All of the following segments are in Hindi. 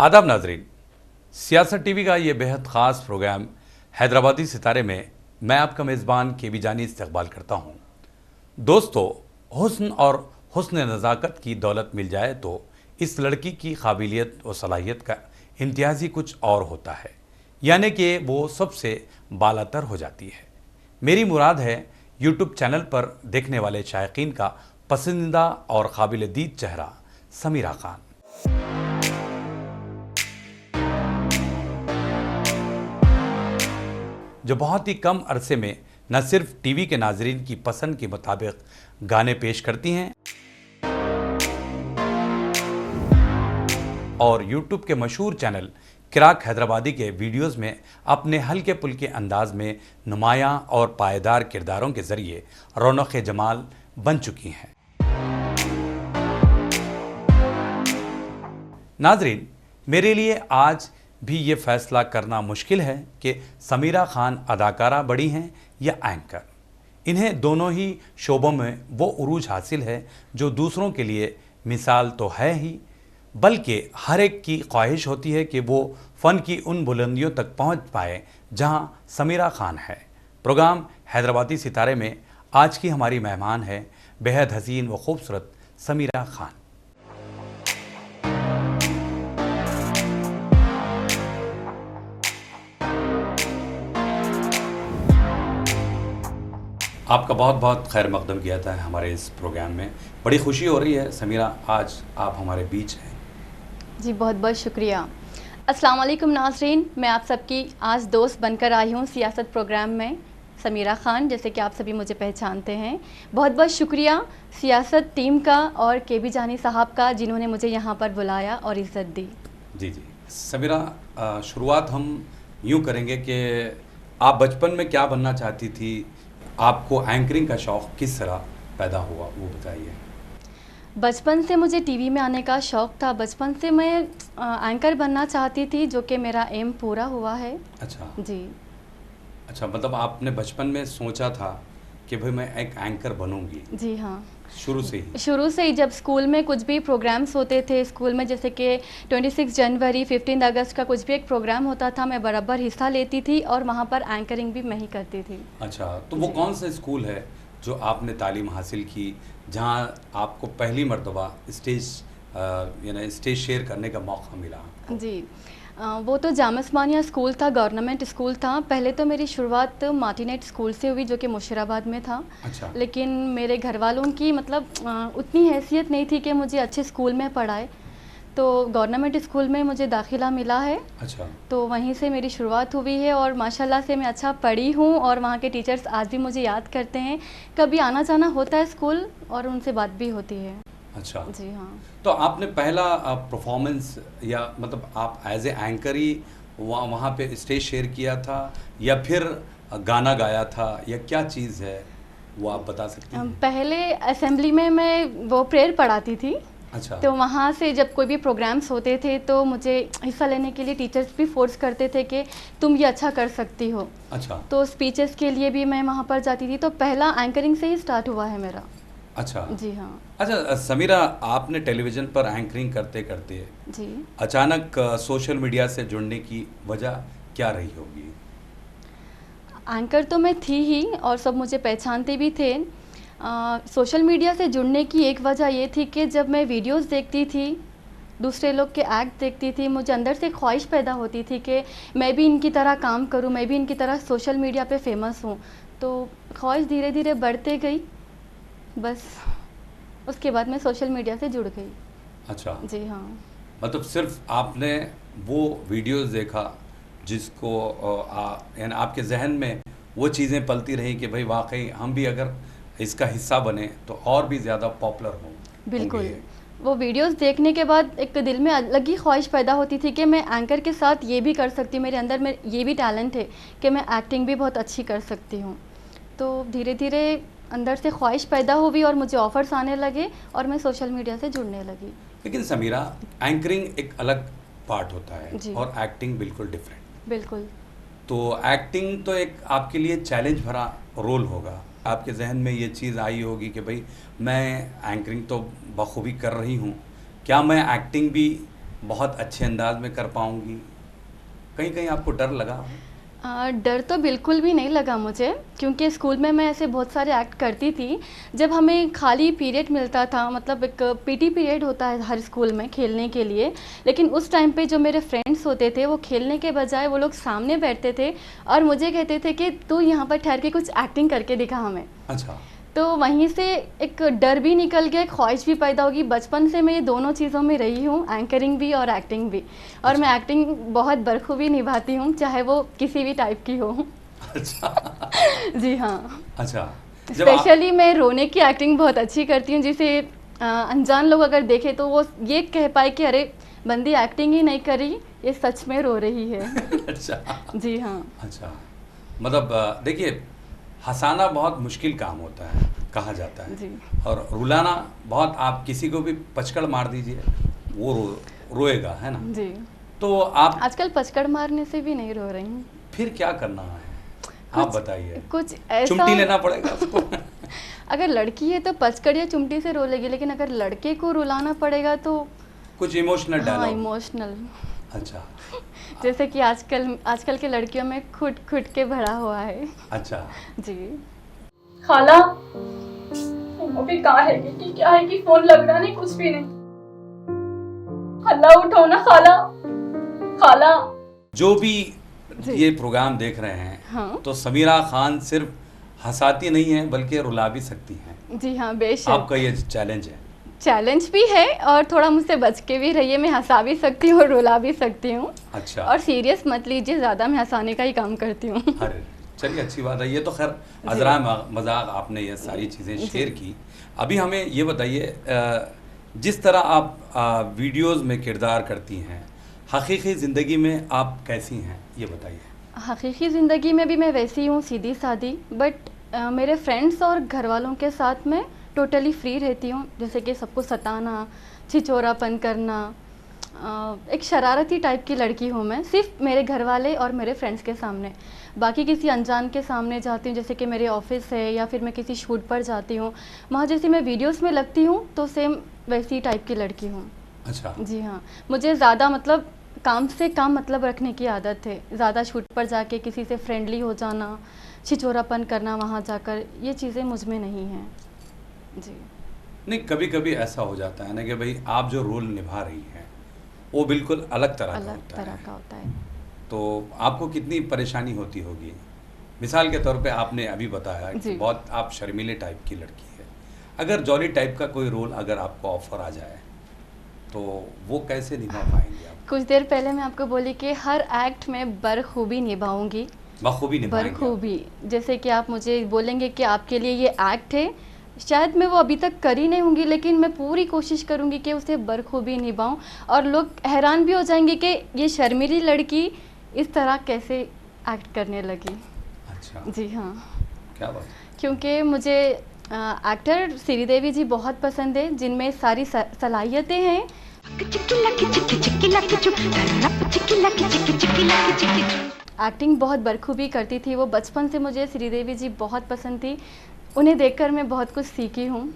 आदाब नाजरीन, सियासत टीवी का ये बेहद ख़ास प्रोग्राम हैदराबादी सितारे में मैं आपका मेज़बान केबी जानी इस्तकबाल करता हूँ। दोस्तों, हुस्न और हुस्न नज़ाकत की दौलत मिल जाए तो इस लड़की की काबिलियत और सलाहियत का इम्तियाज़ ही कुछ और होता है, यानी कि वो सबसे बालातर हो जाती है। मेरी मुराद है यूट्यूब चैनल पर देखने वाले शायकीन का पसंदीदा और काबिल दीद चेहरा समीरा खान। जो बहुत ही कम अरसे में न सिर्फ टीवी के नाजरीन की पसंद के मुताबिक गाने पेश करती हैं और यूट्यूब के मशहूर चैनल किराक हैदराबादी के वीडियोस में अपने हल्के पुल्के अंदाज में नुमायां और पायदार किरदारों के ज़रिए रौनक जमाल बन चुकी हैं। नाजरीन, मेरे लिए आज भी ये फैसला करना मुश्किल है कि समीरा खान अदाकारा बड़ी हैं या एंकर। इन्हें दोनों ही शोबों में वो उरूज हासिल है जो दूसरों के लिए मिसाल तो है ही, बल्कि हर एक की ख्वाहिश होती है कि वो फ़न की उन बुलंदियों तक पहुंच पाए जहां समीरा खान है। प्रोग्राम हैदराबादी सितारे में आज की हमारी मेहमान है बेहद हसीन व खूबसूरत समीरा खान। आपका बहुत बहुत खैर मकदम किया था हमारे इस प्रोग्राम में। बड़ी खुशी हो रही है समीरा, आज आप हमारे बीच हैं। जी बहुत बहुत शुक्रिया। अस्सलाम वालेकुम नाज़रीन, मैं आप सबकी आज दोस्त बनकर आई हूँ सियासत प्रोग्राम में, समीरा खान, जैसे कि आप सभी मुझे पहचानते हैं। बहुत बहुत शुक्रिया सियासत टीम का और केबी जानी साहब का जिन्होंने मुझे यहाँ पर बुलाया और इज़्ज़त दी। जी जी समीरा, शुरुआत हम यूँ करेंगे कि आप बचपन में क्या बनना चाहती थी, आपको एंकरिंग का शौक़ किस तरह पैदा हुआ वो बताइए। बचपन से मुझे टीवी में आने का शौक़ था। बचपन से मैं एंकर बनना चाहती थी, जो कि मेरा एम पूरा हुआ है। अच्छा जी। अच्छा, मतलब आपने बचपन में सोचा था कि भाई मैं एक एंकर बनूंगी? जी हाँ, शुरू से ही जब स्कूल में कुछ भी प्रोग्राम्स होते थे स्कूल में, जैसे कि 26 जनवरी 15 अगस्त का कुछ भी एक प्रोग्राम होता था, मैं बराबर हिस्सा लेती थी और वहाँ पर एंकरिंग भी मैं ही करती थी। अच्छा, तो वो कौन सा स्कूल है जो आपने तालीम हासिल की, जहाँ आपको पहली मर्तबा स्टेज शेयर करने का मौका मिला? जी, वो तो जामस्मानिया स्कूल था, गवर्नमेंट स्कूल था। पहले तो मेरी शुरुआत मार्टिनेट स्कूल से हुई, जो कि मुशीराबाद में था। अच्छा। लेकिन मेरे घर वालों की मतलब उतनी हैसियत नहीं थी कि मुझे अच्छे स्कूल में पढ़ाए, तो गवर्नमेंट स्कूल में मुझे दाखिला मिला है। अच्छा। तो वहीं से मेरी शुरुआत हुई है और माशाल्लाह से मैं अच्छा पढ़ी हूँ और वहाँ के टीचर्स आज भी मुझे याद करते हैं। कभी आना जाना होता है स्कूल और उनसे बात भी होती है। अच्छा जी हाँ। तो आपने पहला परफॉर्मेंस या मतलब आप एज ए एंकर ही वहाँ पे स्टेज शेयर किया था या फिर गाना गाया था या क्या चीज़ है वो आप बता सकते हैं? पहले असेंबली में मैं वो प्रेयर पढ़ाती थी। अच्छा। तो वहाँ से जब कोई भी प्रोग्राम्स होते थे तो मुझे हिस्सा लेने के लिए टीचर्स भी फोर्स करते थे कि तुम ये अच्छा कर सकती हो। अच्छा। तो स्पीचेस के लिए भी मैं वहाँ पर जाती थी, तो पहला एंकरिंग से ही स्टार्ट हुआ है मेरा। अच्छा जी हाँ। अच्छा समीरा, आपने टेलीविज़न पर एंकरिंग करते करते जी अचानक सोशल मीडिया से जुड़ने की वजह क्या रही होगी? एंकर तो मैं थी ही और सब मुझे पहचानते भी थे। सोशल मीडिया से जुड़ने की एक वजह ये थी कि जब मैं वीडियोस देखती थी, दूसरे लोग के एक्ट देखती थी, मुझे अंदर से ख्वाहिश पैदा होती थी कि मैं भी इनकी तरह काम करूं, मैं भी इनकी तरह सोशल मीडिया पे फेमस हूं। तो ख्वाहिश धीरे धीरे बढ़ते गई, बस उसके बाद मैं सोशल मीडिया से जुड़ गई। अच्छा। जी हाँ। मतलब सिर्फ आपने वो वीडियोस देखा जिसको यानी आपके जहन में वो चीज़ें पलती रही कि भाई वाकई हम भी अगर इसका हिस्सा बने तो और भी ज़्यादा पॉपुलर हों? बिल्कुल, वो वीडियोस देखने के बाद एक दिल में अलग ही ख्वाहिश पैदा होती थी कि मैं एंकर के साथ ये भी कर सकती हूँ, मेरे अंदर में ये भी टैलेंट है कि मैं एक्टिंग भी बहुत अच्छी कर सकती हूँ। तो धीरे धीरे अंदर से ख्वाहिश पैदा हुई और मुझे ऑफ़र्स आने लगे और मैं सोशल मीडिया से जुड़ने लगी। लेकिन समीरा, एंकरिंग एक अलग पार्ट होता है जी। और एक्टिंग बिल्कुल डिफरेंट। बिल्कुल। तो एक्टिंग तो एक आपके लिए चैलेंज भरा रोल होगा। आपके जहन में ये चीज़ आई होगी कि भाई मैं एंकरिंग तो बखूबी कर रही हूँ, क्या मैं एक्टिंग भी बहुत अच्छे अंदाज में कर पाऊंगी? कहीं कहीं आपको डर लगा हो? डर तो बिल्कुल भी नहीं लगा मुझे, क्योंकि स्कूल में मैं ऐसे बहुत सारे एक्ट करती थी। जब हमें खाली पीरियड मिलता था, मतलब एक पीटी पीरियड होता है हर स्कूल में खेलने के लिए, लेकिन उस टाइम पे जो मेरे फ्रेंड्स होते थे वो खेलने के बजाय वो लोग सामने बैठते थे और मुझे कहते थे कि तू यहाँ पर ठहर के कुछ एक्टिंग करके दिखा हमें। अच्छा। तो वहीं से एक डर भी निकल गया, एक ख्वाहिश भी पैदा होगी। बचपन से मैं ये दोनों चीज़ों में रही हूँ, एंकरिंग भी और एक्टिंग भी। और मैं एक्टिंग बहुत बखूबी निभाती हूँ, चाहे वो किसी भी टाइप की हो। अच्छा। जी हाँ। अच्छा। स्पेशली मैं रोने की एक्टिंग बहुत अच्छी करती हूँ, जिसे अनजान लोग अगर देखे तो वो ये कह पाए कि अरे बंदी एक्टिंग ही नहीं करी, ये सच में रो रही है। अच्छा। जी हाँ। अच्छा, मतलब देखिए, हंसाना बहुत मुश्किल काम होता है, कहा जाता है। जी। और रुलाना बहुत, आप किसी को भी पचकड़ मार दीजिए वो रोएगा, है ना? जी। तो आप आजकल पचकड़ मारने से भी नहीं रो रही हूँ। फिर क्या करना है, आप बताइए। कुछ ऐसा चुमटी लेना पड़ेगा उसको। अगर लड़की है तो पचकड़ या चिमटी से रो लेगी, लेकिन अगर लड़के को रुलाना पड़ेगा तो कुछ इमोशनल हाँ, डायलॉग। इमोशनल। अच्छा। जैसे कि आजकल के लड़कियों में खुद खुद के भरा हुआ है। अच्छा। जी। खाला, अभी कहाँ है कि क्या है कि फोन लग रहा नहीं, कुछ भी नहीं। हल्ला उठाओ ना खाला, खाला। जो भी जी। ये प्रोग्राम देख रहे हैं, हाँ। तो समीरा खान सिर्फ हंसाती नहीं है बल्कि रुला भी सकती हैं। जी हाँ, बेशक। आपका ये चैलेंज है। चैलेंज भी है और थोड़ा मुझसे बच के भी रहिए, मैं हंसा भी सकती हूँ और रुला भी सकती हूँ। अच्छा। और सीरियस मत लीजिए ज़्यादा, मैं हंसाने का ही काम करती हूँ। अरे चलिए, अच्छी बात है। ये तो खैर अजरा मजाक आपने ये सारी चीज़ें शेयर की। अभी हमें ये बताइए, जिस तरह आप वीडियोस में किरदार करती हैं, हकीकी ज़िंदगी में आप कैसी हैं, ये बताइए। हकीकी ज़िंदगी में भी मैं वैसी हूँ, सीधी सादी, बट मेरे फ्रेंड्स और घर वालों के साथ मैं टोटली फ्री रहती हूँ। जैसे कि सबको सताना, छिचोरापन करना, एक शरारती टाइप की लड़की हूँ मैं, सिर्फ मेरे घर वाले और मेरे फ्रेंड्स के सामने। बाकी किसी अनजान के सामने जाती हूँ, जैसे कि मेरे ऑफिस है या फिर मैं किसी शूट पर जाती हूँ, वहाँ जैसे मैं वीडियोस में लगती हूँ तो सेम वैसी टाइप की लड़की हूँ। अच्छा। जी हाँ। मुझे ज़्यादा मतलब काम से काम मतलब रखने की आदत है। ज़्यादा शूट पर जाके किसी से फ्रेंडली हो जाना, छिचोरापन करना वहाँ जाकर, ये चीज़ें मुझ में नहीं हैं। जी। नहीं, कभी कभी ऐसा हो जाता है ना कि भाई आप जो रोल निभा रही हैं वो बिल्कुल अलग तरह का होता है। तो आपको कितनी परेशानी होती होगी? मिसाल के तौर पे आपने अभी बताया कि बहुत आप शर्मीले टाइप की लड़की है, अगर जॉली टाइप का कोई रोल अगर आपको ऑफर आ जाए तो वो कैसे निभा पाएंगे आप? कुछ देर पहले मैं आपको बोली कि हर एक्ट में बखूबी निभाऊंगी। बखूबी निभाएंगे? बखूबी। जैसे कि आप मुझे बोलेंगे कि आपके लिए ये एक्ट है, शायद मैं वो अभी तक कर ही नहीं होंगी, लेकिन मैं पूरी कोशिश करूंगी कि उसे बखूबी निभाऊं और लोग हैरान भी हो जाएंगे कि ये शर्मीली लड़की इस तरह कैसे एक्ट करने लगी। अच्छा। जी हाँ। क्या बात? क्योंकि मुझे एक्टर श्रीदेवी जी बहुत पसंद है, जिनमें सारी सलाहियतें हैं। एक्टिंग बहुत बखूबी करती थी वो। बचपन से मुझे श्रीदेवी जी बहुत पसंद थी, उन्हें देखकर मैं बहुत कुछ सीखी हूँ।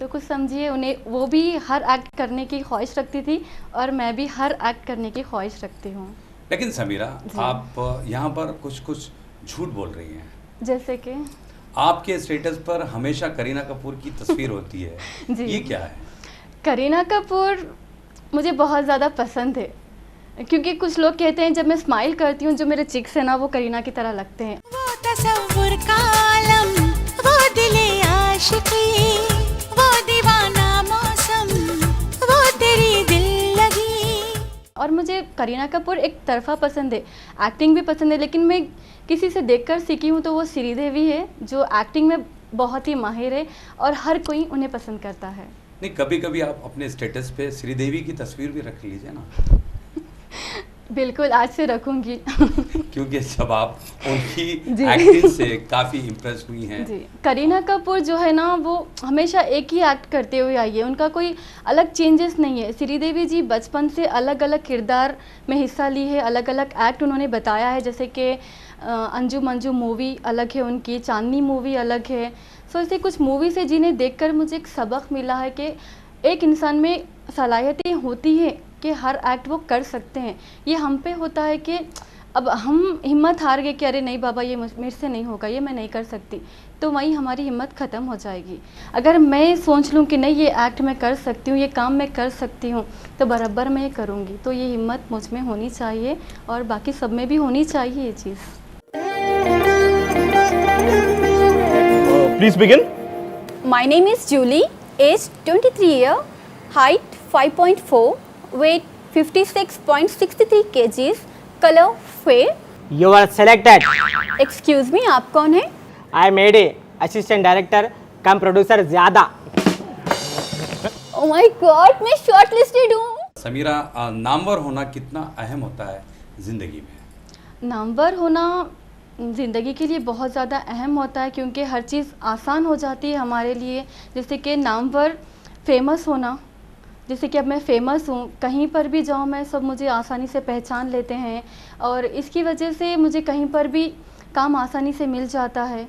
तो कुछ समझिए, उन्हें वो भी हर एक्ट करने की ख्वाहिश रखती थी और मैं भी हर एक्ट करने की ख्वाहिश रखती हूँ। लेकिन समीरा, आप यहाँ पर कुछ कुछ झूठ बोल रही हैं। जैसे कि आपके स्टेटस पर हमेशा करीना कपूर की तस्वीर होती है। जी। ये क्या है? करीना कपूर मुझे बहुत ज़्यादा पसंद है, क्योंकि कुछ लोग कहते हैं जब मैं स्माइल करती हूँ जो मेरे चिक्स हैं ना, वो करीना की तरह लगते हैं। वो तसव्वुर का आलम, वो दिले आशिकी, वो दीवाना मौसम, वो तेरी दिल लगी। और मुझे करीना कपूर एक तरफा पसंद है, एक्टिंग भी पसंद है, लेकिन मैं किसी से देखकर सीखी हूँ तो वो श्रीदेवी है, जो एक्टिंग में बहुत ही माहिर है और हर कोई उन्हें पसंद करता है। नहीं, कभी कभी आप अपने स्टेटस पे श्रीदेवी की तस्वीर भी रख लीजिए ना। बिल्कुल, आज से रखूंगी। क्योंकि जब आप उनकी एक्टिंग से काफ़ी इम्प्रेस हुई हैं। जी। करीना कपूर जो है ना, वो हमेशा एक ही एक्ट करते हुए आई है, उनका कोई अलग चेंजेस नहीं है। श्रीदेवी जी बचपन से अलग अलग किरदार में हिस्सा ली है, अलग अलग एक्ट उन्होंने बताया है। जैसे कि अंजू मंजू मूवी अलग है उनकी, चांदनी मूवी अलग है। सो ऐसे कुछ मूवी से जिन्हें देखकर मुझे एक सबक मिला है कि एक इंसान में सलाहियतें होती हैं कि हर एक्ट वो कर सकते हैं। ये हम पे होता है कि अब हम हिम्मत हार गए कि अरे नहीं बाबा ये मेरे से नहीं होगा, ये मैं नहीं कर सकती, तो वहीं हमारी हिम्मत ख़त्म हो जाएगी। अगर मैं सोच लूँ कि नहीं ये एक्ट मैं कर सकती हूँ, ये काम मैं कर सकती हूँ, तो बराबर मैं ये करूँगी। तो ये हिम्मत मुझ में होनी चाहिए और बाकी सब में भी होनी चाहिए ये चीज़। Please begin. My name is Julie, age 23 year, height 5.4, weight 56.63 kgs, color fair. You are selected. Excuse me, आप कौन है? I made a assistant director come producer ज़्यादा. Oh my God, मैं shortlisted हूँ। समीरा, नामवर होना कितना अहम होता है ज़िंदगी में? नामवर होना ज़िंदगी के लिए बहुत ज़्यादा अहम होता है, क्योंकि हर चीज़ आसान हो जाती है हमारे लिए। जैसे कि नामवर फेमस होना, जैसे कि अब मैं फ़ेमस हूँ, कहीं पर भी जाऊँ मैं सब मुझे आसानी से पहचान लेते हैं और इसकी वजह से मुझे कहीं पर भी काम आसानी से मिल जाता है,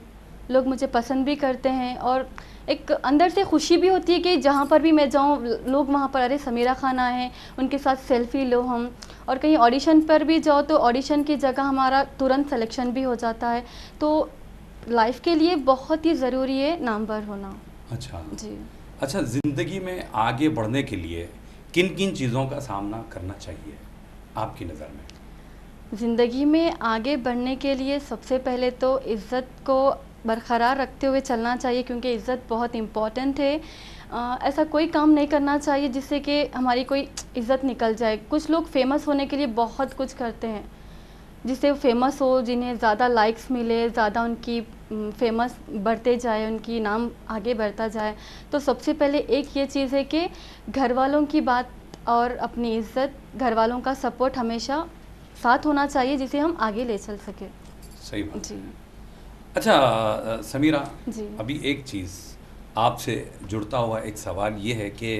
लोग मुझे पसंद भी करते हैं और एक अंदर से खुशी भी होती है कि जहाँ पर भी मैं जाऊँ लोग वहाँ पर अरे समीरा खान आए हैं, उनके साथ सेल्फ़ी लो हम। और कहीं ऑडिशन पर भी जाओ तो ऑडिशन की जगह हमारा तुरंत सिलेक्शन भी हो जाता है। तो लाइफ के लिए बहुत ही ज़रूरी है नामवर होना। अच्छा जी। अच्छा, ज़िंदगी में आगे बढ़ने के लिए किन किन चीज़ों का सामना करना चाहिए आपकी नज़र में? ज़िंदगी में आगे बढ़ने के लिए सबसे पहले तो इज़्ज़त को बरकरार रखते हुए चलना चाहिए, क्योंकि इज़्ज़त बहुत इम्पॉर्टेंट है। ऐसा कोई काम नहीं करना चाहिए जिससे कि हमारी कोई इज़्ज़त निकल जाए। कुछ लोग फेमस होने के लिए बहुत कुछ करते हैं जिससे वो फेमस हो, जिन्हें ज़्यादा लाइक्स मिले, ज़्यादा उनकी फेमस बढ़ते जाए, उनकी नाम आगे बढ़ता जाए। तो सबसे पहले एक ये चीज़ है कि घर वालों की बात और अपनी इज़्ज़त, घर वालों का सपोर्ट हमेशा साथ होना चाहिए जिसे हम आगे ले चल सके। सही बात। जी अच्छा समीरा, जी। अभी एक चीज़ आपसे जुड़ता हुआ एक सवाल ये है कि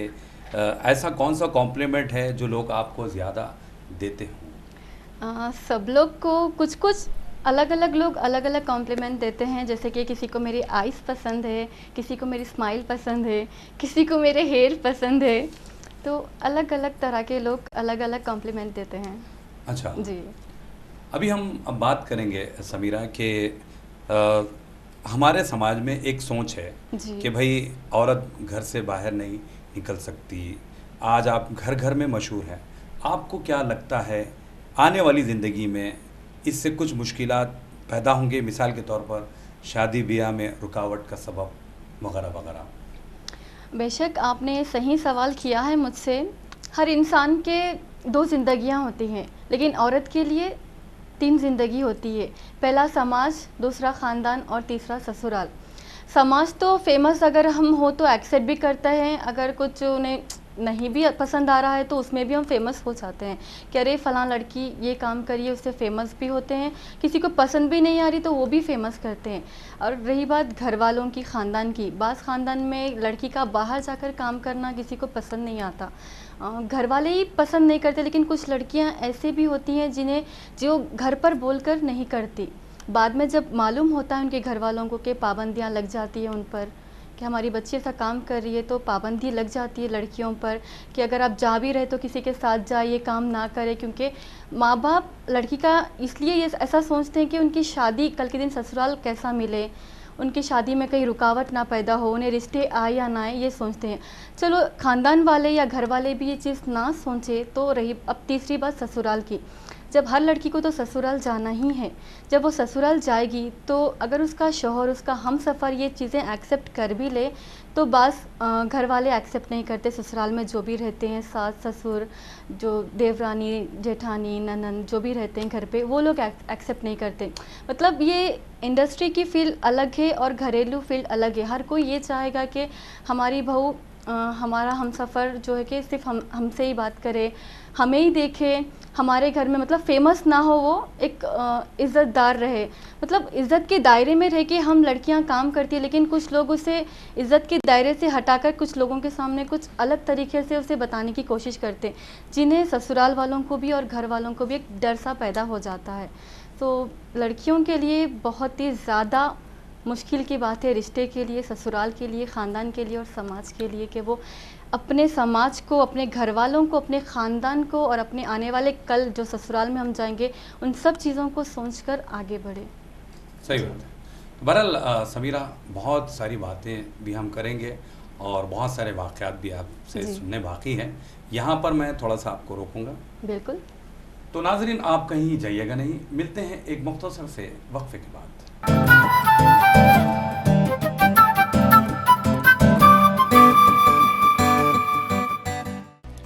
ऐसा कौन सा कॉम्प्लीमेंट है जो लोग आपको ज़्यादा देते हों? सब लोग को कुछ कुछ अलग अलग लोग अलग अलग कॉम्प्लीमेंट देते हैं। जैसे कि किसी को मेरी आइज़ पसंद है, किसी को मेरी स्माइल पसंद है, किसी को मेरे हेयर पसंद है। तो अलग अलग तरह के लोग अलग अलग कॉम्प्लीमेंट देते हैं। अच्छा जी। अभी हम अब बात करेंगे समीरा कि हमारे समाज में एक सोच है जी। कि भाई औरत घर से बाहर नहीं निकल सकती। आज आप घर घर में मशहूर हैं, आपको क्या लगता है आने वाली ज़िंदगी में इससे कुछ मुश्किलात पैदा होंगे? मिसाल के तौर पर शादी ब्याह में रुकावट का सबब वगैरह वगैरह। बेशक आपने सही सवाल किया है मुझसे। हर इंसान के दो ज़िंदगियां होती हैं, लेकिन औरत के लिए 3 ज़िंदगी होती है। पहला समाज, दूसरा ख़ानदान और तीसरा ससुराल। समाज तो फेमस अगर हम हो तो एक्सेप्ट भी करते हैं, अगर कुछ उन्हें नहीं भी पसंद आ रहा है तो उसमें भी हम फेमस हो जाते हैं कि अरे फ़लाँ लड़की ये काम करिए, उससे फेमस भी होते हैं। किसी को पसंद भी नहीं आ रही तो वो भी फेमस करते हैं। और रही बात घर वालों की, ख़ानदान की, बाज़ ख़ानदान में लड़की का बाहर जाकर काम करना किसी को पसंद नहीं आता। घर वाले ही पसंद नहीं करते, लेकिन कुछ लड़कियां ऐसी भी होती हैं जिन्हें जो घर पर बोलकर नहीं करती, बाद में जब मालूम होता है उनके घर वालों को कि पाबंदियां लग जाती है उन पर कि हमारी बच्ची ऐसा काम कर रही है, तो पाबंदी लग जाती है लड़कियों पर कि अगर आप जा भी रहे तो किसी के साथ जाइए, काम ना करें। क्योंकि माँ बाप लड़की का इसलिए ये ऐसा सोचते हैं कि उनकी शादी कल के दिन ससुराल कैसा मिले, उनकी शादी में कहीं रुकावट ना पैदा हो, उन्हें रिश्ते आए या ना आए, ये सोचते हैं। चलो ख़ानदान वाले या घर वाले भी ये चीज़ ना सोचे तो रही अब तीसरी बात ससुराल की। जब हर लड़की को तो ससुराल जाना ही है, जब वो ससुराल जाएगी तो अगर उसका शौहर, उसका हमसफ़र ये चीज़ें एक्सेप्ट कर भी ले तो बस घर वाले एक्सेप्ट नहीं करते। ससुराल में जो भी रहते हैं, सास ससुर, जो देवरानी जेठानी ननंद जो भी रहते हैं घर पे, वो लोग एक्सेप्ट नहीं करते। मतलब ये इंडस्ट्री की फील्ड अलग है और घरेलू फील्ड अलग है। हर कोई ये चाहेगा कि हमारी बहू हमारा हमसफ़र जो है कि सिर्फ हमसे ही बात करे, हमें ही देखे, हमारे घर में मतलब फेमस ना हो, वो एक इज़्ज़तदार रहे। मतलब इज़्ज़त के दायरे में रह के हम लड़कियां काम करती है, लेकिन कुछ लोग उसे इज़्ज़त के दायरे से हटाकर कुछ लोगों के सामने कुछ अलग तरीके से उसे बताने की कोशिश करते, जिन्हें ससुराल वालों को भी और घर वालों को भी एक डर सा पैदा हो जाता है। तो लड़कियों के लिए बहुत ही ज़्यादा मुश्किल की बात है, रिश्ते के लिए, ससुराल के लिए, ख़ानदान के लिए और समाज के लिए, कि वो अपने समाज को, अपने घर वालों को, अपने ख़ानदान को और अपने आने वाले कल जो ससुराल में हम जाएंगे, उन सब चीज़ों को सोचकर आगे बढ़े। सही बात है। बहरहाल समीरा, बहुत सारी बातें भी हम करेंगे और बहुत सारे वाक़यात भी आपसे जी। सुनने बाकी हैं। यहाँ पर मैं थोड़ा सा आपको रोकूंगा। बिल्कुल। तो नाजरीन, आप कहीं जाइएगा नहीं, मिलते हैं एक मुख्तसर से वक्फे के बाद।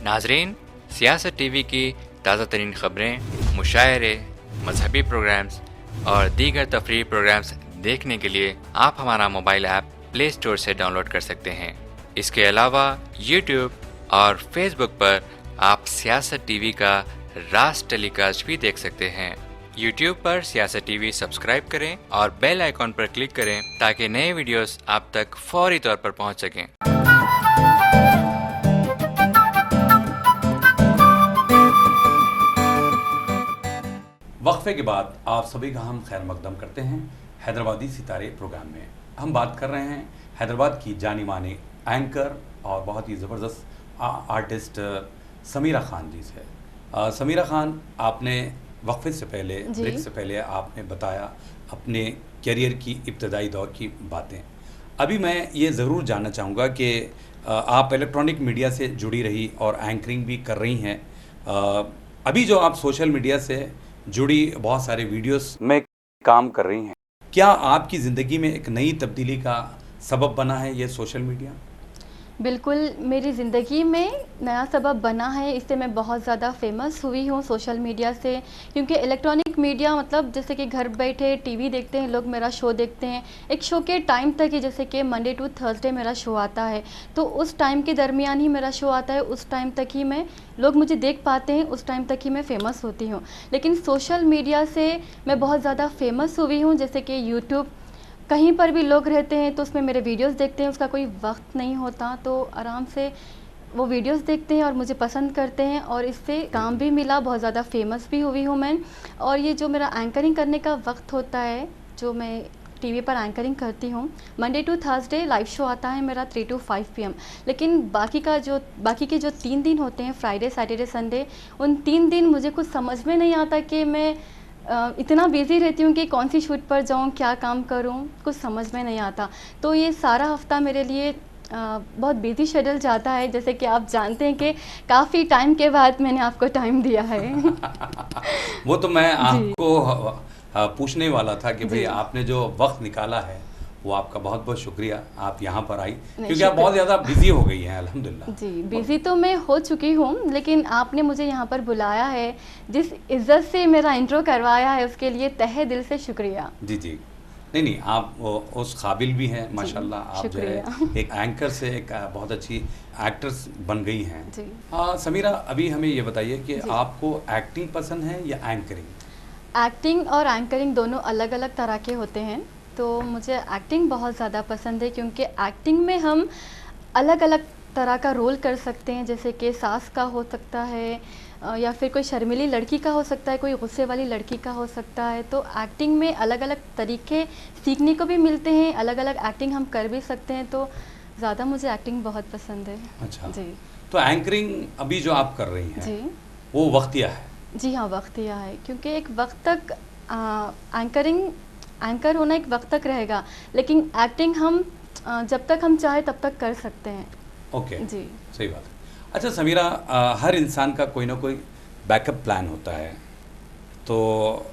नाजरीन, सियासत टीवी की ताज़ा तरीन ख़बरें, मुशायरे, मजहबी प्रोग्राम्स और दीगर तफरीही प्रोग्राम्स देखने के लिए आप हमारा मोबाइल ऐप प्ले स्टोर से डाउनलोड कर सकते हैं। इसके अलावा यूट्यूब और फेसबुक पर आप सियासत टीवी का राज टेलीकास्ट भी देख सकते हैं। यूट्यूब पर सियासत टीवी सब्सक्राइब करें और बेल आइकॉन पर क्लिक करें ताकि नए वीडियोस आप तक फौरी तौर पर पहुंच सकें। वक्फे के बाद आप सभी का हम खैर मकदम करते हैं हैदराबादी सितारे प्रोग्राम में। हम बात कर रहे हैं हैदराबाद की जानी मानी एंकर और बहुत ही ज़बरदस्त आर्टिस्ट समीरा खान जी से। समीरा खान, आपने वक्फे से पहले, ब्रेक से पहले आपने बताया अपने करियर की इब्तदाई दौर की बातें। अभी मैं ये ज़रूर जानना चाहूँगा कि आप इलेक्ट्रॉनिक मीडिया से जुड़ी रही और एंकरिंग भी कर रही हैं। अभी जो आप सोशल मीडिया से जुड़ी बहुत सारे वीडियोस में काम कर रही हैं, क्या आपकी ज़िंदगी में एक नई तब्दीली का सबब बना है ये सोशल मीडिया? बिल्कुल, मेरी ज़िंदगी में नया सबब बना है। इससे मैं बहुत ज़्यादा फेमस हुई हूँ सोशल मीडिया से, क्योंकि इलेक्ट्रॉनिक मीडिया मतलब जैसे कि घर बैठे टीवी देखते हैं लोग, मेरा शो देखते हैं एक शो के टाइम तक ही, जैसे कि मंडे टू थर्सडे मेरा शो आता है, तो उस टाइम के दरमियान ही मेरा शो आता है, उस टाइम तक ही मैं लोग मुझे देख पाते हैं, उस टाइम तक ही मैं फ़ेमस होती हूँ। लेकिन सोशल मीडिया से मैं बहुत ज़्यादा फेमस हुई हूँ, जैसे कि यूट्यूब, कहीं पर भी लोग रहते हैं तो उसमें मेरे वीडियोस देखते हैं, उसका कोई वक्त नहीं होता तो आराम से वो वीडियोस देखते हैं और मुझे पसंद करते हैं, और इससे काम भी मिला, बहुत ज़्यादा फेमस भी हुई हूँ मैं। और ये जो मेरा एंकरिंग करने का वक्त होता है, जो मैं टीवी पर एंकरिंग करती हूँ, Monday to Thursday live show आता है मेरा 3 to 5 PM। लेकिन बाकी के जो 3 दिन होते हैं, फ्राइडे सैटरडे संडे, उन 3 दिन मुझे कुछ समझ में नहीं आता कि मैं इतना बिज़ी रहती हूँ कि कौन सी शूट पर जाऊँ, क्या काम करूँ, कुछ समझ में नहीं आता। तो ये सारा हफ्ता मेरे लिए बहुत बिज़ी शेड्यूल जाता है, जैसे कि आप जानते हैं कि काफ़ी टाइम के बाद मैंने आपको टाइम दिया है। वो तो मैं आपको पूछने वाला था कि भाई आपने जो वक्त निकाला है वो आपका बहुत बहुत शुक्रिया, आप यहाँ पर आई, क्योंकि आप बहुत ज़्यादा बिजी हो गई हैं अल्हम्दुलिल्लाह। जी, बिज़ी तो मैं हो चुकी हूँ, लेकिन आपने मुझे यहाँ पर बुलाया है, जिस इज़्ज़त से मेरा इंट्रो करवाया है, उसके लिए तहे दिल से शुक्रिया। जी जी, नहीं, आप उस काबिल भी हैं माशाल्लाह। आप जो है एक एंकर से एक बहुत अच्छी एक्ट्रेस बन गई हैं। जी। समीरा, अभी हमें ये बताइए कि आपको एक्टिंग पसंद है या एंकरिंग? एक्टिंग और एंकरिंग दोनों अलग अलग तरह के होते हैं, तो मुझे एक्टिंग बहुत ज़्यादा पसंद है, क्योंकि एक्टिंग में हम अलग अलग तरह का रोल कर सकते हैं, जैसे कि सास का हो सकता है, या फिर कोई शर्मीली लड़की का हो सकता है, कोई गुस्से वाली लड़की का हो सकता है। तो एक्टिंग में अलग अलग तरीके सीखने को भी मिलते हैं, अलग अलग एक्टिंग हम कर भी सकते हैं, तो ज़्यादा मुझे एक्टिंग बहुत पसंद है। अच्छा जी। तो एंकरिंग अभी जो आप कर रही हैं जी, वो वक्तिया है? जी हाँ, वक्तिया है, क्योंकि एक वक्त तक एंकर होना एक वक्त तक रहेगा, लेकिन एक्टिंग हम जब तक हम चाहे तब तक कर सकते हैं। ओके जी, सही बात है। अच्छा समीरा, हर इंसान का कोई ना कोई बैकअप प्लान होता है, तो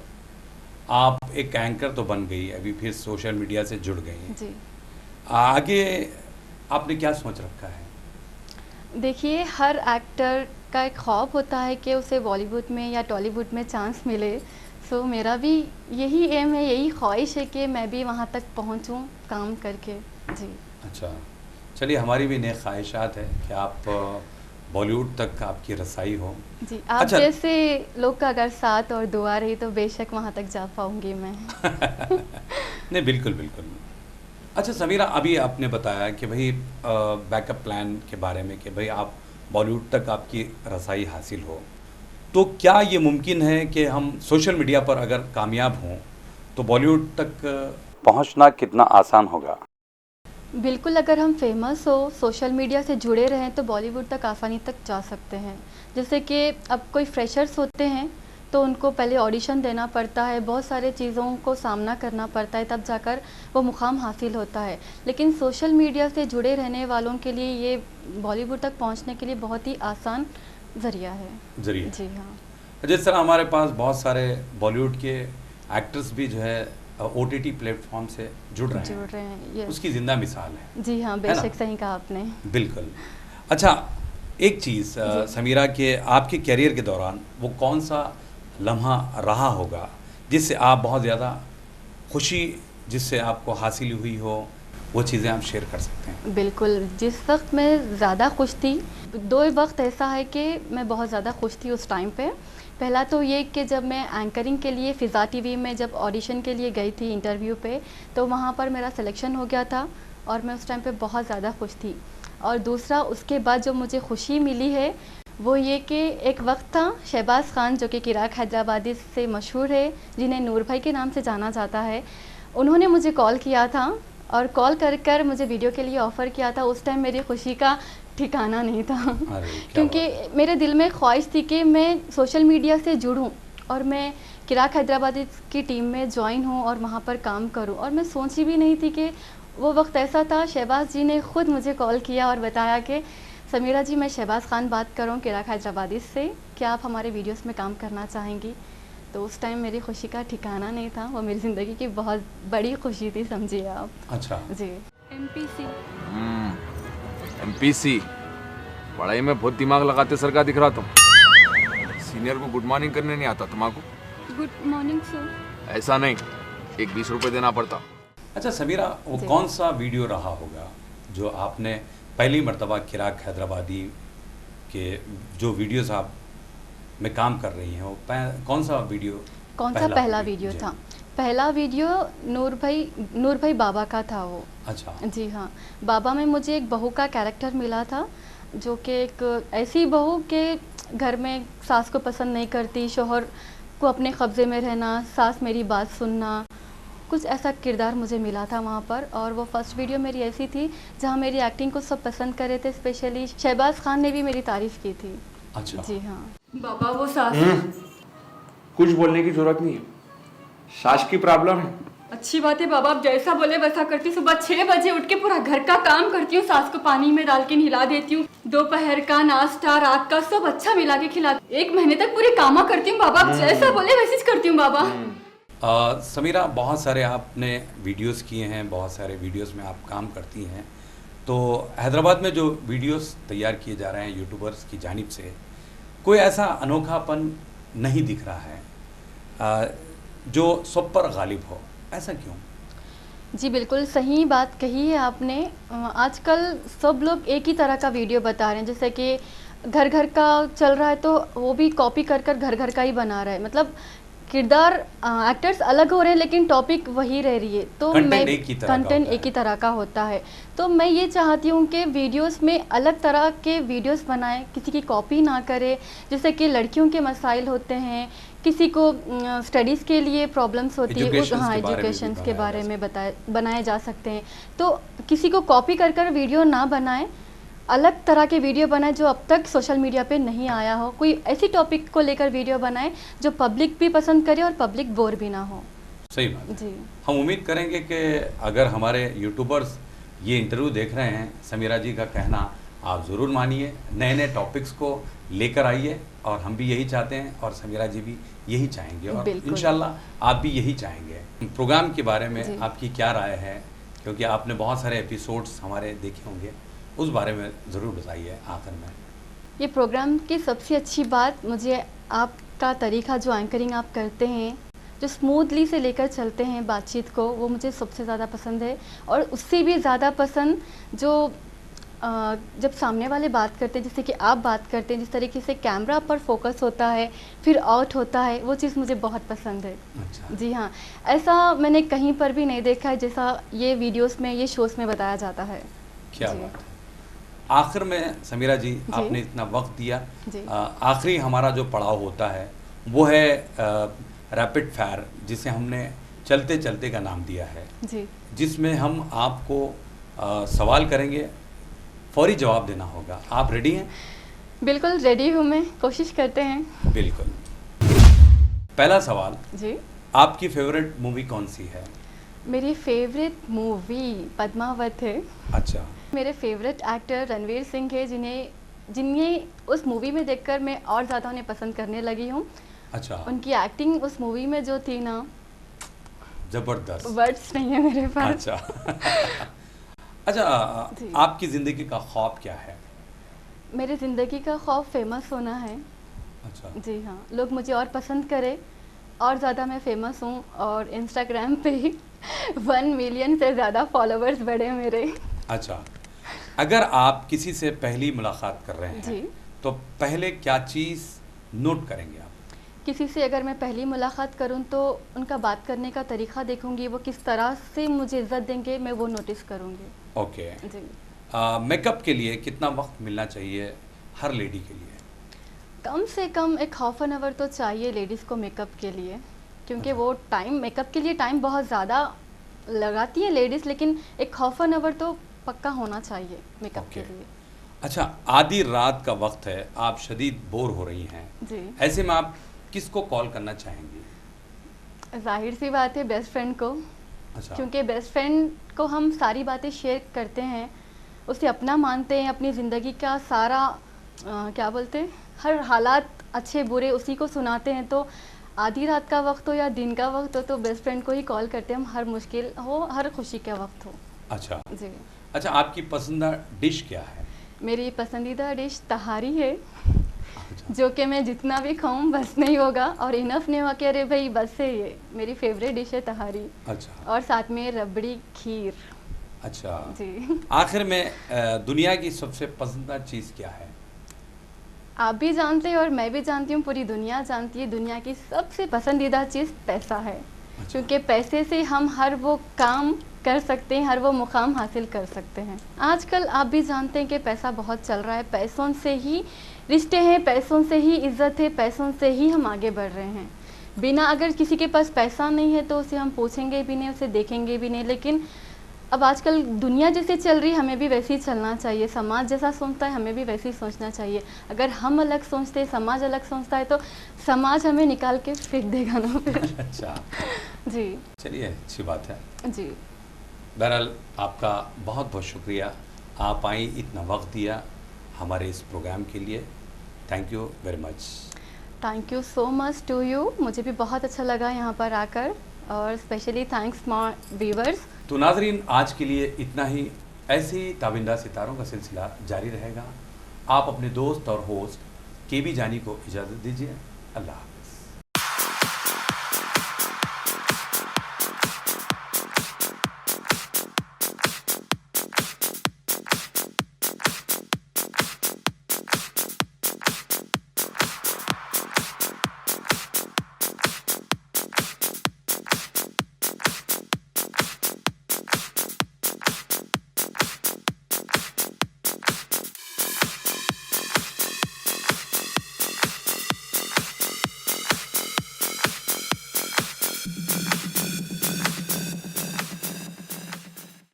आप एक एंकर तो बन गई, अभी फिर सोशल मीडिया से जुड़ गई हैं, जी। आगे आपने क्या सोच रखा है? देखिए, हर एक्टर का एक ख्वाब होता है कि उसे बॉलीवुड में या टॉलीवुड में चांस मिले। सो मेरा भी यही एम है, यही ख्वाहिश है कि मैं भी वहाँ तक पहुँचूँ काम करके। जी। अच्छा, चलिए, हमारी भी नेक ख्वाहिशात है कि आप बॉलीवुड तक आपकी रसाई हो। जी, आप अच्छा। जैसे लोग का अगर साथ और दुआ रही तो बेशक वहाँ तक जा पाऊँगी मैं। नहीं, बिल्कुल बिल्कुल। अच्छा समीरा, अभी आपने बताया कि भाई बैकअप प्लान के बारे में कि भाई आप बॉलीवुड तक आपकी रसाई हासिल हो, तो क्या ये मुमकिन है कि हम सोशल मीडिया पर अगर कामयाब हों तो बॉलीवुड तक पहुंचना कितना आसान होगा? बिल्कुल, अगर हम फेमस हो, सोशल मीडिया से जुड़े रहें तो बॉलीवुड तक आसानी तक जा सकते हैं। जैसे कि अब कोई फ्रेशर्स होते हैं तो उनको पहले ऑडिशन देना पड़ता है, बहुत सारे चीज़ों को सामना करना पड़ता है, तब जाकर वो मुकाम हासिल होता है। लेकिन सोशल मीडिया से जुड़े रहने वालों के लिए ये बॉलीवुड तक पहुंचने के लिए बहुत ही आसान ज़रिया है। जरिए जी हाँ, जिस तरह हमारे पास बहुत सारे बॉलीवुड के एक्टर्स भी जो है OTT प्लेटफॉर्म से जुड़ रहे जुड़ रहे हैं, हैं। यस, उसकी जिंदा मिसाल है। जी हाँ, है ना? बेशक सही कहा आपने। बिल्कुल। अच्छा, एक चीज़ समीरा के आपके करियर के दौरान वो कौन सा लम्हा रहा होगा जिससे आप बहुत ज़्यादा खुशी जिससे आपको हासिल हुई हो, वो चीज़ें आप शेयर कर सकते हैं? बिल्कुल, जिस वक्त मैं ज़्यादा खुश थी, 2 वक्त ऐसा है कि मैं बहुत ज़्यादा खुश थी उस टाइम पे। पहला तो ये कि जब मैं एंकरिंग के लिए फ़िज़ा टीवी में जब ऑडिशन के लिए गई थी इंटरव्यू पे, तो वहाँ पर मेरा सिलेक्शन हो गया था और मैं उस टाइम पे बहुत ज़्यादा खुश थी। और दूसरा, उसके बाद जो मुझे खुशी मिली है वो ये कि एक वक्त था, शहबाज खान जो कि किराक हैदराबादी से मशहूर है, जिन्हें नूर भाई के नाम से जाना जाता है, उन्होंने मुझे कॉल किया था और कॉल कर मुझे वीडियो के लिए ऑफ़र किया था। उस टाइम मेरी खुशी का ठिकाना नहीं था अरे, क्या क्योंकि बात है। मेरे दिल में ख्वाहिश थी कि मैं सोशल मीडिया से जुड़ूं और मैं किराक हैदराबादी की टीम में ज्वाइन हूं और वहां पर काम करूं। और मैं सोची भी नहीं थी कि वो वक्त ऐसा था। शहबाज जी ने ख़ुद मुझे कॉल किया और बताया कि समीरा जी, मैं शहबाज खान बात कर रहा हूँ किराक हैदराबादी से, क्या आप हमारे वीडियोस में काम करना चाहेंगी? तो उस टाइम मेरी खुशी का ठिकाना नहीं था। वो मेरी ज़िंदगी की बहुत बड़ी खुशी थी, समझिए आप। अच्छा, जी। MPC। MPC पढ़ाई में बहुत दिमाग लगाते सर का दिख रहा तुम। सीनियर को गुड मॉर्निंग करने नहीं आता तुम्हारा? Good morning sir. ऐसा नहीं, एक 20 रुपए देना पड़ता। अच्छा समीरा, वो जी। कौन सा वीडियो रहा होगा जो आपने पहली मर्तबा किराक हैदराबादी के जो वीडियोस आप में काम कर रही हैं, वो कौन सा वीडियो? कौन सा पहला वीडियो जी। था? पहला वीडियो नूर भाई बाबा का था वो। अच्छा, जी हाँ, बाबा में मुझे एक बहू का कैरेक्टर मिला था, जो कि एक ऐसी बहू के घर में सास को पसंद नहीं करती, शोहर को अपने कब्ज़े में रहना, सास मेरी बात सुनना, कुछ ऐसा किरदार मुझे मिला था वहाँ पर। और वो फर्स्ट वीडियो मेरी ऐसी थी जहाँ मेरी एक्टिंग को सब पसंद कर रहे थे, स्पेशली शहबाज खान ने भी मेरी तारीफ़ की थी। अच्छा। जी हाँ। बाबा वो सास कुछ बोलने की जरूरत नहीं है, सास की प्रॉब्लम है। अच्छी बात है बाबा, आप जैसा बोले वैसा करती हूँ। सुबह 6 बजे उठ के पूरा घर का काम करती हूँ, सास को पानी में डाल के नहला देती हूँ, दोपहर का नाश्ता, रात का सब अच्छा मिला के खिला, 1 महीने तक पूरे कामा करती हूँ बाबा। आप जैसा बोले वैसे ही करती हूँ बाबा। समीरा, बहुत सारे आपने वीडियोस किए हैं, बहुत सारे वीडियोस में आप काम करती हैं, तो हैदराबाद में जो वीडियोस तैयार किए जा रहे हैं यूट्यूबर्स की जानिब से, कोई ऐसा अनोखापन नहीं दिख रहा है जो सब पर गालिब हो, ऐसा क्यों? जी बिल्कुल सही बात कही है आपने। आजकल सब लोग एक ही तरह का वीडियो बता रहे हैं, जैसे कि घर घर का चल रहा है तो वो भी कॉपी कर कर घर घर का ही बना रहा है। मतलब किरदार एक्टर्स अलग हो रहे हैं लेकिन टॉपिक वही रह रही है। तो कंटेंट एक ही तरह का कंटेंट होता एक ही तरह का होता है। तो मैं ये चाहती हूँ कि वीडियोस में अलग तरह के वीडियोस बनाएं, किसी की कॉपी ना करें। जैसे कि लड़कियों के मसाइल होते हैं, किसी को स्टडीज़ के लिए प्रॉब्लम्स होती है, एजुकेशन के बारे में बनाए जा सकते हैं। तो किसी को कॉपी कर कर वीडियो ना बनाएं, अलग तरह के वीडियो बनाएं जो अब तक सोशल मीडिया पे नहीं आया हो। कोई ऐसी टॉपिक को लेकर वीडियो बनाएं जो पब्लिक भी पसंद करे और पब्लिक बोर भी ना हो। सही बात है। जी हम उम्मीद करेंगे कि अगर हमारे यूट्यूबर्स ये इंटरव्यू देख रहे हैं, समीरा जी का कहना आप ज़रूर मानिए, नए नए टॉपिक्स को लेकर आइए, और हम भी यही चाहते हैं और समीरा जी भी यही चाहेंगे, और बिल्कुल। इंशाल्लाह आप भी यही चाहेंगे। प्रोग्राम के बारे में जी। आपकी क्या राय है, क्योंकि आपने बहुत सारे एपिसोड्स हमारे देखे होंगे, उस बारे में ज़रूर बताइए आखिर में। ये प्रोग्राम की सबसे अच्छी बात मुझे आपका तरीका, जो एंकरिंग आप करते हैं, जो स्मूथली से लेकर चलते हैं बातचीत को, वो मुझे सबसे ज़्यादा पसंद है। और उससे भी ज़्यादा पसंद जो जब सामने वाले बात करते हैं, जैसे कि आप बात करते हैं, जिस तरीके से कैमरा पर फोकस होता है फिर आउट होता है, वो चीज़ मुझे बहुत पसंद है। अच्छा, जी हाँ, ऐसा मैंने कहीं पर भी नहीं देखा है जैसा ये वीडियोस में, ये शोज़ में बताया जाता है। क्या जी। बात है। आखिर में समीरा जी, आपने इतना वक्त दिया, जी। आखिरी हमारा जो पड़ाव होता है वो है रैपिड फायर, जिसे हमने चलते चलते का नाम दिया है, जी जिसमें हम आपको सवाल करेंगे, फौरी जवाब देना होगा। आप रेडी हैं? बिल्कुल रेडी हूँ मैं, कोशिश करते हैं। बिल्कुल। पहला सवाल, जी। आपकी फेवरेट मूवी कौन सी है? मेरी फेवरेट मूवी पद्मावत है। अच्छा। मेरे फेवरेट एक्टर रणवीर सिंह है, जिन्हें उस मूवी में देखकर मैं और ज़्यादा उन्हें पसंद करने लगी हूँ। अच्छा। उनकी एक्टिंग उस मूवी में जो थी ना, जबरदस्त। वर्ड्स नहीं है मेरे पास। अच्छा। अच्छा, जी। आपकी जिंदगी का ख्वाब क्या है? मेरी ज़िंदगी का ख्वाब फेमस होना है। अच्छा। जी हाँ, लोग मुझे और पसंद करें और ज़्यादा मैं फेमस हूँ और इंस्टाग्राम पे 1 मिलियन से ज़्यादा फॉलोअर्स बढ़े मेरे। अच्छा, अगर आप किसी से पहली मुलाकात कर रहे हैं जी। तो पहले क्या चीज़ नोट करेंगे आप? किसी से अगर मैं पहली मुलाकात करूं तो उनका बात करने का तरीक़ा देखूंगी, वो किस तरह से मुझे इज़्ज़त देंगे मैं वो नोटिस करूंगी। ओके। जी। मेकअप के लिए कितना वक्त मिलना चाहिए हर लेडी के लिए? कम से कम एक हाफ एन आवर तो चाहिए लेडीज़ को मेकअप के लिए, क्योंकि वो टाइम मेकअप के लिए टाइम बहुत ज़्यादा लगाती है लेडीज़, लेकिन एक हाफ एन आवर तो पक्का होना चाहिए मेकअप के लिए। अच्छा, आधी रात का वक्त है, आप शदीद बोर हो रही हैं, जी। ऐसे में आप किसको कॉल करना चाहेंगी? जाहिर सी बात है बेस्ट फ्रेंड को। अच्छा। क्योंकि बेस्ट फ्रेंड को हम सारी बातें शेयर करते हैं, उसे अपना मानते हैं, अपनी ज़िंदगी का सारा क्या बोलते हैं, हर हालात अच्छे बुरे उसी को सुनाते हैं। तो आधी रात का वक्त हो या दिन का वक्त हो तो बेस्ट फ्रेंड को ही कॉल करते हैं हम, हर मुश्किल हो हर खुशी का वक्त हो। अच्छा। जी। अच्छा, आपकी पसंदीदा डिश क्या है? मेरी पसंदीदा डिश तहारी है, जो कि मैं जितना भी खाऊं बस नहीं होगा और इनफ नहीं होगा कि अरे भाई बस है, ये मेरी फेवरेट डिश है तहारी। अच्छा। और साथ में रबड़ी खीर। अच्छा जी। आखिर में दुनिया की सबसे पसंदीदा चीज़ क्या है? आप भी जानते हैं और मैं भी जानती हूँ, पूरी दुनिया जानती है, दुनिया की सबसे पसंदीदा चीज़ पैसा है। अच्छा। क्योंकि पैसे से हम हर वो काम कर सकते हैं, हर वो मुकाम हासिल कर सकते हैं। आजकल आप भी जानते हैं कि पैसा बहुत चल रहा है, पैसों से ही रिश्ते हैं, पैसों से ही इज़्ज़त है, पैसों से ही हम आगे बढ़ रहे हैं। बिना अगर किसी के पास पैसा नहीं है तो उसे हम पूछेंगे भी नहीं, उसे देखेंगे भी नहीं। लेकिन अब आजकल दुनिया जैसे चल रही है हमें भी वैसे ही चलना चाहिए, समाज जैसा सोचता है हमें भी वैसे ही सोचना चाहिए। अगर हम अलग सोचते हैं, समाज अलग सोचता है तो समाज हमें निकाल के फेंक देगा ना फिर। अच्छा जी। चलिए, अच्छी बात है। जी। बहरहाल आपका बहुत बहुत शुक्रिया, आप आई, इतना वक्त दिया हमारे इस प्रोग्राम के लिए। Thank you very much. Thank you so much to you, मुझे भी बहुत अच्छा लगा यहाँ पर आकर, और स्पेशली थैंक्स माय व्यूअर्स। तो नाजरीन, आज के लिए इतना ही। ऐसे ही ताबिंदा सितारों का सिलसिला जारी रहेगा। आप अपने दोस्त और होस्ट केबी जानी को इजाज़त दीजिए। अल्लाह।